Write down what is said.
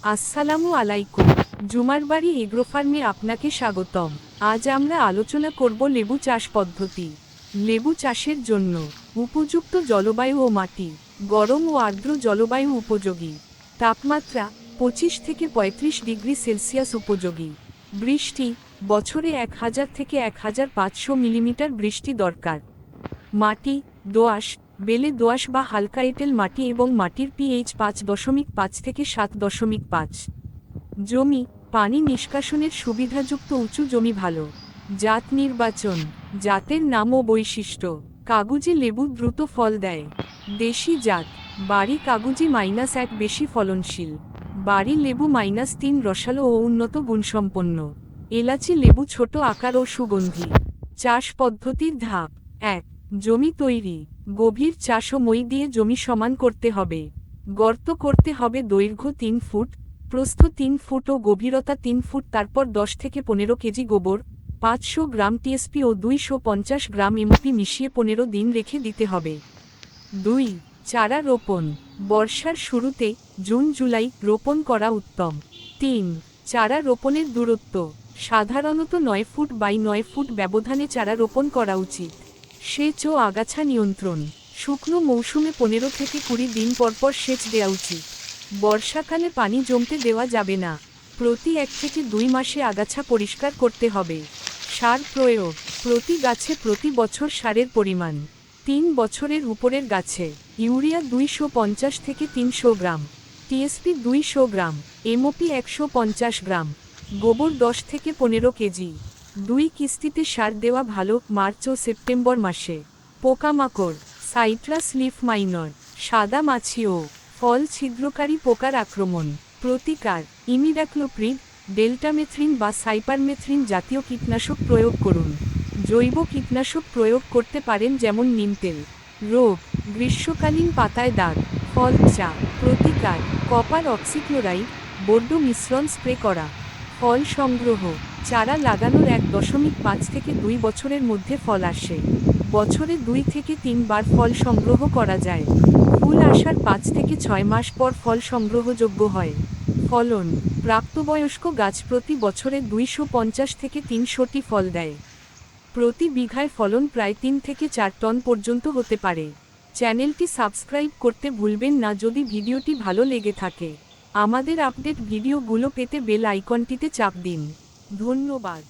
আসসালামু আলাইকুম। জুমার বাড়ি এগ্রো ফার্মে আপনাকে স্বাগতম। আজ আমরা আলোচনা করব লেবু চাষ পদ্ধতি। লেবু চাষের জন্য উপযুক্ত জলবায়ু ও মাটি। গরম ও আর্দ্র জলবায়ু উপযোগী। তাপমাত্রা 25 থেকে 35 ডিগ্রি সেলসিয়াস উপযোগী। বৃষ্টি বছরে 1000 থেকে 1500 মিলিমিটার বৃষ্টি দরকার। মাটি দোআঁশ, বেলে দোআঁশ বা হালকা এঁটেল মাটি এবং মাটির পিএইচ 5.5 থেকে 7.5। জমি পানি নিষ্কাশনের সুবিধাযুক্ত উঁচু জমি ভালো। জাত নির্বাচন জাতের নাম ও বৈশিষ্ট্য। কাগুজি লেবু দ্রুত ফল দেয়। দেশি জাত বাড়ি কাগুজি -1 বেশি ফলনশীল। বাড়ি লেবু -3 রসালো ও উন্নত গুণসম্পন্ন। এলাচি লেবু ছোট আকার ও সুগন্ধি। চাষ পদ্ধতির ধাপ 1. জমি তৈরি। গভীর চাষ ও মই দিয়ে জমি সমান করতে হবে। গর্ত করতে হবে দৈর্ঘ্য 3 ফুট, প্রস্থ 3 ফুট ও গভীরতা 3 ফুট। তারপর 10 থেকে 15 কেজি গোবর, 500 গ্রাম টিএসপি ও 250 গ্রাম এমওপি মিশিয়ে 15 দিন রেখে দিতে হবে। 2. চারা রোপণ। বর্ষার শুরুতে জুন-জুলাই রোপণ করা উত্তম। 3. চারা রোপণের দূরত্ব সাধারণত 9 ফুট বাই 9 ফুট ব্যবধানে চারা রোপণ করা উচিত। সেচ ও আগাছা নিয়ন্ত্রণ। শুকনো মৌসুমে 15 থেকে 20 দিন পরপর সেচ দেওয়া উচিত। বর্ষাকালে পানি জমতে দেওয়া যাবে না। প্রতি 1 থেকে 2 মাসে আগাছা পরিষ্কার করতে হবে। সার প্রয়োগ প্রতি গাছে প্রতি বছর সারের পরিমাণ 3 বছরের উপরের গাছে ইউরিয়া 250 থেকে 300 গ্রাম, টিএসপি 200 গ্রাম, এমওপি 150 গ্রাম, গোবর 10 থেকে 15 কেজি। 2 কিস্তিতে সার দেওয়া ভালো মার্চ ও সেপ্টেম্বর মাসে। পোকামাকড় সাইট্রাস লিফ মাইনর, সাদা মাছি ও ফল ছিদ্রকারী পোকার আক্রমণ। প্রতিকার ইমিডাক্লোপ্রিড, ডেল্টামেথ্রিন বা সাইপারমেথ্রিন জাতীয় কীটনাশক প্রয়োগ করুন। জৈব কীটনাশক প্রয়োগ করতে পারেন যেমন নিমতেল। রোগ গ্রীষ্মকালীন পাতায় দাগ, ফল চা। প্রতিকার কপার অক্সিক্লোরাইড, বোর্ডো মিশ্রণ স্প্রে করা। ফল সংগ্রহ চারা লাগানোর 1.5 থেকে 2 বছরের মধ্যে ফল আসে। বছরে 2 থেকে 3 বার ফল সংগ্রহ করা যায়। ফুল আসার 5 থেকে 6 মাস পর ফল সংগ্রহযোগ্য হয়। ফলন প্রাপ্তবয়স্ক গাছ প্রতি বছরে 250 থেকে 300টি ফল দেয়। প্রতি বিঘায় ফলন প্রায় 3 থেকে 4 টন পর্যন্ত হতে পারে। চ্যানেলটি সাবস্ক্রাইব করতে ভুলবেন না যদি ভিডিওটি ভালো লেগে থাকে। আমাদের আপডেট ভিডিওগুলো পেতে বেল আইকনটিতে চাপ দিন। ধন্যবাদ।